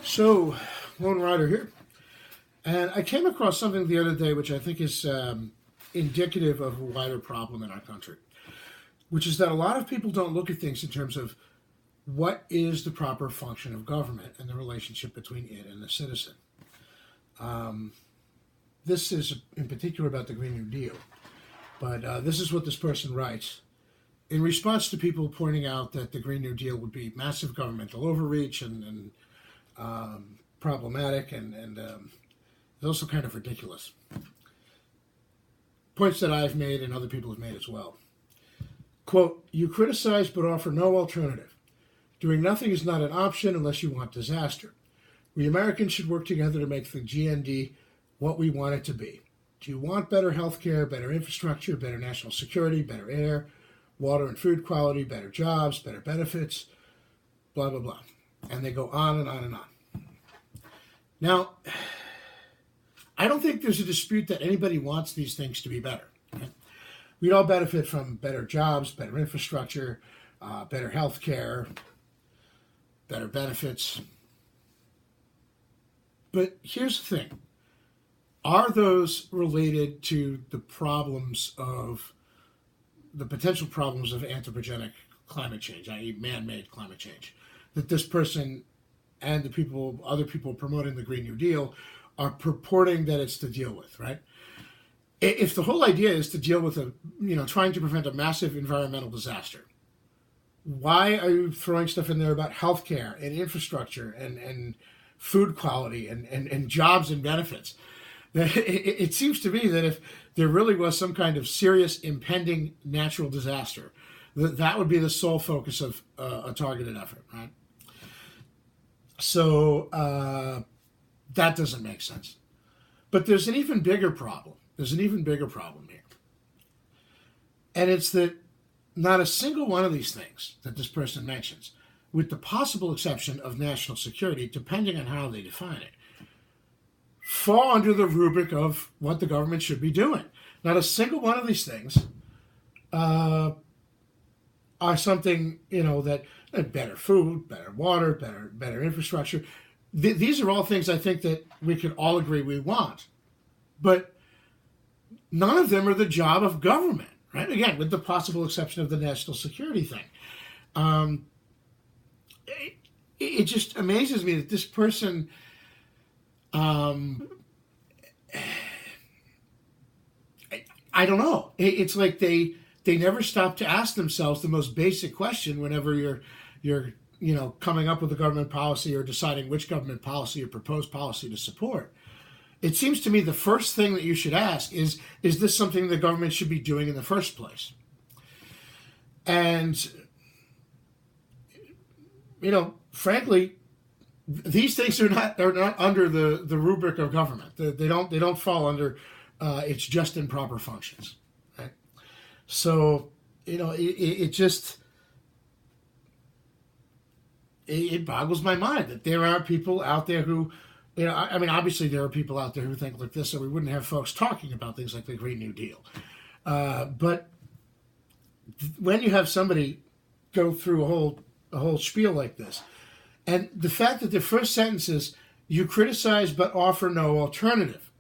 So, Lone Rider here. And I came across something the other day which I think is indicative of a wider problem in our country, which is that a lot of people don't look at things in terms of what is the proper function of government and the relationship between it and the citizen. This is in particular about the Green New Deal, but this is what this person writes. In response to people pointing out that the Green New Deal would be massive governmental overreach and problematic and it's also kind of ridiculous. Points that I've made and other people have made as well. Quote, you criticize but offer no alternative. Doing nothing is not an option unless you want disaster. We Americans should work together to make the GND what we want it to be. Do you want better health care, better infrastructure, better national security, better air, water and food quality, better jobs, better benefits, blah, blah, blah. And they go on and on and on. Now, I don't think there's a dispute that anybody wants these things to be better. Right? We'd all benefit from better jobs, better infrastructure, better health care, better benefits. But here's the thing. Are those related to the problems of the potential problems of anthropogenic climate change, i.e. man-made climate change, that this person and the people, other people promoting the Green New Deal are purporting that it's to deal with, right? If the whole idea is to deal with trying to prevent a massive environmental disaster, why are you throwing stuff in there about healthcare and infrastructure and food quality and jobs and benefits? It seems to me that if there really was some kind of serious impending natural disaster, that would be the sole focus of a targeted effort, right? So that doesn't make sense. But there's an even bigger problem. There's an even bigger problem here. And it's that not a single one of these things that this person mentions, with the possible exception of national security, depending on how they define it, fall under the rubric of what the government should be doing. Not a single one of these things are something, that better food, better water, better infrastructure. These are all things I think that we can all agree we want. But none of them are the job of government, right? Again, with the possible exception of the national security thing. It just amazes me that this person I don't know. It's like they never stop to ask themselves the most basic question whenever you're coming up with a government policy or deciding which government policy or proposed policy to support. It seems to me the first thing that you should ask is this something the government should be doing in the first place? And, frankly, these things are not under the rubric of government. They don't fall under its just and proper functions. Right? So it just boggles my mind that there are people out there who, obviously there are people out there who think like this, so we wouldn't have folks talking about things like the Green New Deal. But when you have somebody go through a whole spiel like this, and the fact that the first sentence is, you criticize but offer no alternative.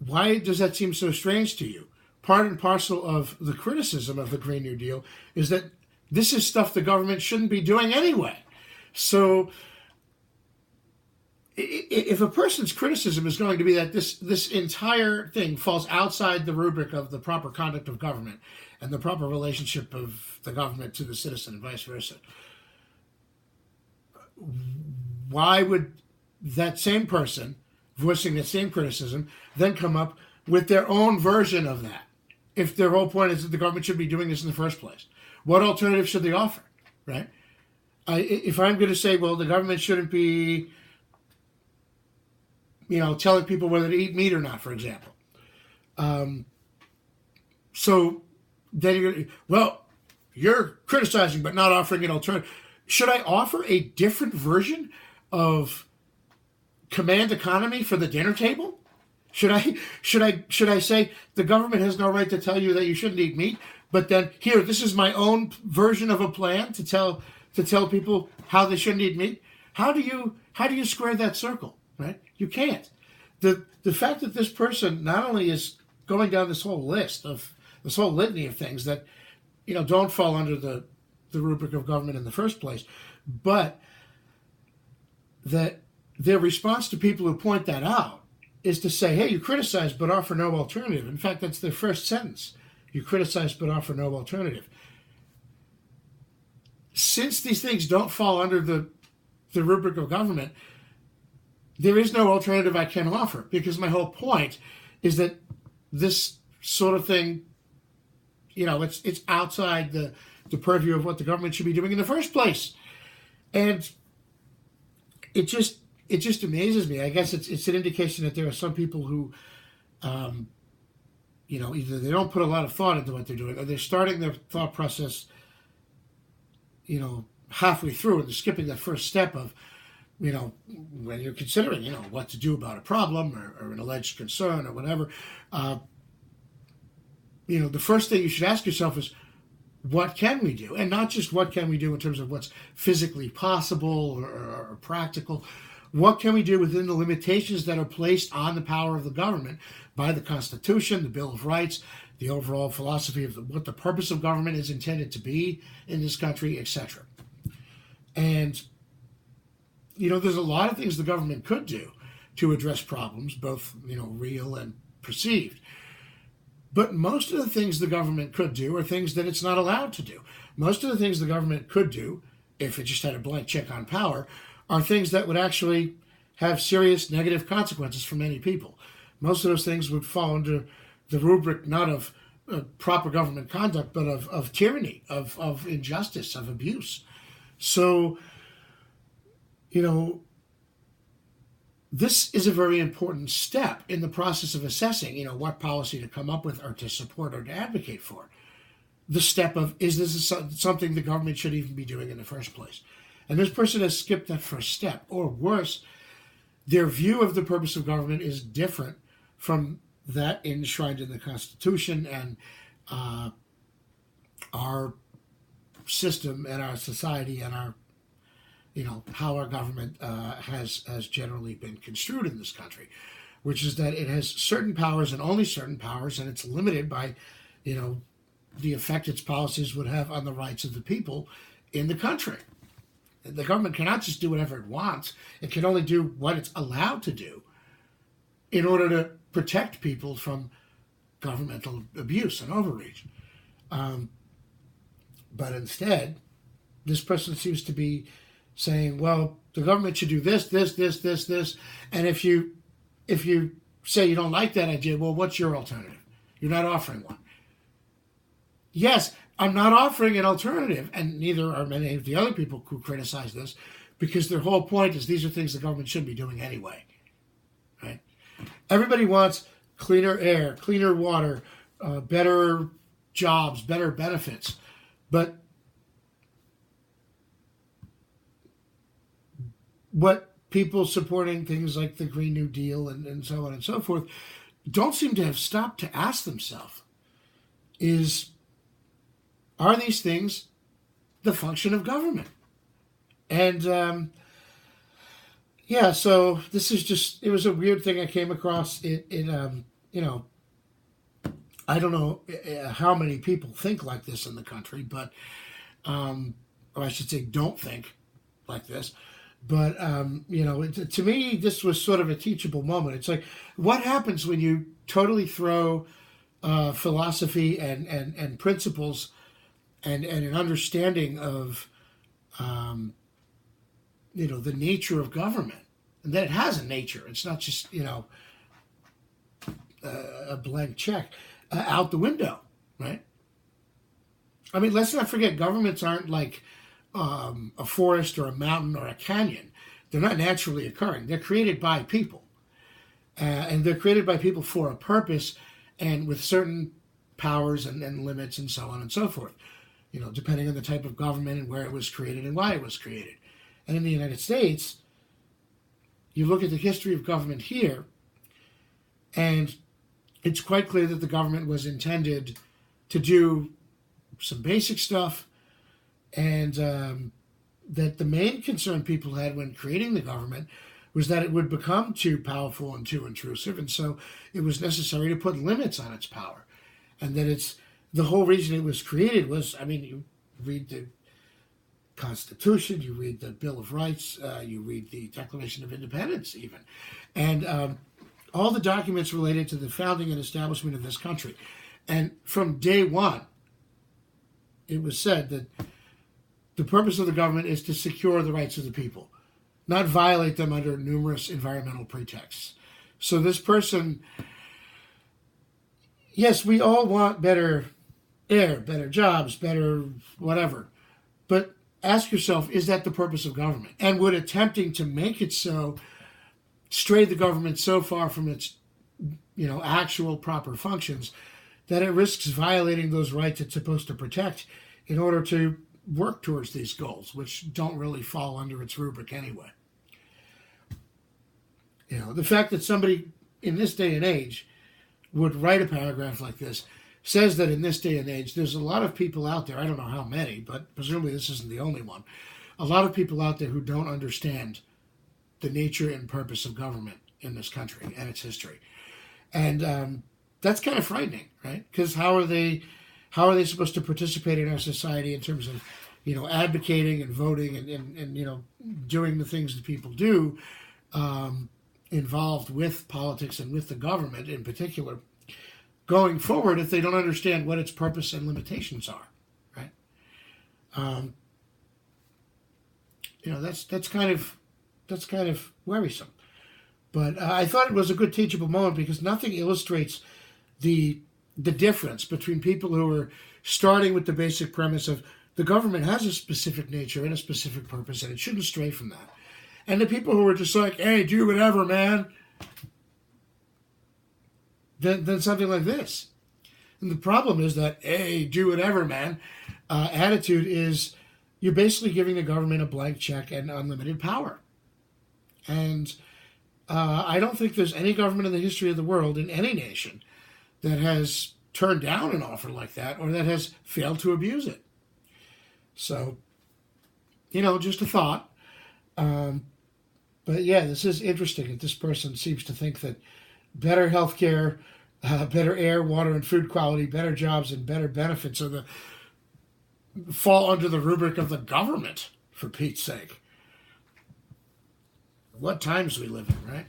Why does that seem so strange to you? Part and parcel of the criticism of the Green New Deal is that this is stuff the government shouldn't be doing anyway. So if a person's criticism is going to be that this entire thing falls outside the rubric of the proper conduct of government and the proper relationship of the government to the citizen and vice versa, why would that same person voicing the same criticism then come up with their own version of that, if their whole point is that the government should be doing this in the first place? What alternative should they offer, right? If I'm going to say, well, the government shouldn't be, telling people whether to eat meat or not, for example. So then you're criticizing but not offering an alternative. Should I offer a different version of command economy for the dinner table? Should I say the government has no right to tell you that you shouldn't eat meat, but then here, this is my own version of a plan to tell to tell people how they shouldn't eat meat. How do you square that circle, right? You can't. The fact that this person not only is going down this whole litany of things that don't fall under the rubric of government in the first place, but that their response to people who point that out is to say, hey, you criticize but offer no alternative. In fact, that's their first sentence. You criticize but offer no alternative. Since these things don't fall under the rubric of government, there is no alternative I can offer, because my whole point is that this sort of thing, it's outside the purview of what the government should be doing in the first place. And it just amazes me. I guess it's an indication that there are some people who, either they don't put a lot of thought into what they're doing, or they're starting their thought process, halfway through, and they're skipping that first step of, when you're considering, what to do about a problem or an alleged concern or whatever, the first thing you should ask yourself is, what can we do? And not just what can we do in terms of what's physically possible or practical. What can we do within the limitations that are placed on the power of the government by the Constitution, the Bill of Rights, the overall philosophy of what the purpose of government is intended to be in this country, etc. And, there's a lot of things the government could do to address problems, both, real and perceived. But most of the things the government could do are things that it's not allowed to do. Most of the things the government could do, if it just had a blank check on power, are things that would actually have serious negative consequences for many people. Most of those things would fall under the rubric not of proper government conduct, but of tyranny, of injustice, of abuse. So, this is a very important step in the process of assessing, what policy to come up with or to support or to advocate for. The step of, is this something the government should even be doing in the first place? And this person has skipped that first step. Or worse, their view of the purpose of government is different from that enshrined in the Constitution and our system and our society and our, how our government has generally been construed in this country, which is that it has certain powers and only certain powers, and it's limited by, the effect its policies would have on the rights of the people in the country. The government cannot just do whatever it wants. It can only do what it's allowed to do in order to protect people from governmental abuse and overreach. But instead, this person seems to be saying, well, the government should do this, and if you say you don't like that idea, well, what's your alternative? You're not offering one. Yes, I'm not offering an alternative, and neither are many of the other people who criticize this, because their whole point is these are things the government should be doing anyway. Right? Everybody wants cleaner air, cleaner water, better jobs, better benefits, but what people supporting things like the Green New Deal and so on and so forth don't seem to have stopped to ask themselves is, are these things the function of government? And so this is just, it was a weird thing I came across. I don't know how many people think like this in the country, but, or I should say don't think like this. But, to me, this was sort of a teachable moment. It's like, what happens when you totally throw philosophy and principles and an understanding of, the nature of government, and that it has a nature. It's not just, a blank check out the window, right? I mean, let's not forget, governments aren't like a forest or a mountain or a canyon. They're not naturally occurring. They're created by people. And they're created by people for a purpose and with certain powers and limits and so on and so forth, depending on the type of government and where it was created and why it was created. And in the United States, you look at the history of government here, and it's quite clear that the government was intended to do some basic stuff and that the main concern people had when creating the government was that it would become too powerful and too intrusive, and so it was necessary to put limits on its power. And that it's the whole reason it was created was, I mean, you read the Constitution, you read the Bill of Rights, you read the Declaration of Independence, even, and all the documents related to the founding and establishment of this country. And from day one, it was said that the purpose of the government is to secure the rights of the people, not violate them under numerous environmental pretexts. So this person, yes, we all want better air, better jobs, better whatever. But ask yourself, is that the purpose of government? And would attempting to make it so stray the government so far from its, actual proper functions that it risks violating those rights it's supposed to protect in order to work towards these goals, which don't really fall under its rubric anyway. The fact that somebody in this day and age would write a paragraph like this says that in this day and age, there's a lot of people out there, I don't know how many, but presumably this isn't the only one, a lot of people out there who don't understand the nature and purpose of government in this country and its history. And that's kind of frightening, right? Because how are they supposed to participate in our society in terms of, advocating and voting and doing the things that people do, involved with politics and with the government in particular, going forward if they don't understand what its purpose and limitations are, right? That's kind of worrisome. But I thought it was a good teachable moment because nothing illustrates the difference between people who are starting with the basic premise of the government has a specific nature and a specific purpose and it shouldn't stray from that. And the people who are just like, hey, do whatever, man, than something like this. And the problem is that, hey, do whatever, man, attitude is you're basically giving the government a blank check and unlimited power. And I don't think there's any government in the history of the world in any nation that has turned down an offer like that or that has failed to abuse it. So, just a thought. But yeah, this is interesting that this person seems to think that better healthcare, better air, water, and food quality, better jobs, and better benefits fall under the rubric of the government, for Pete's sake. What times we live in, right?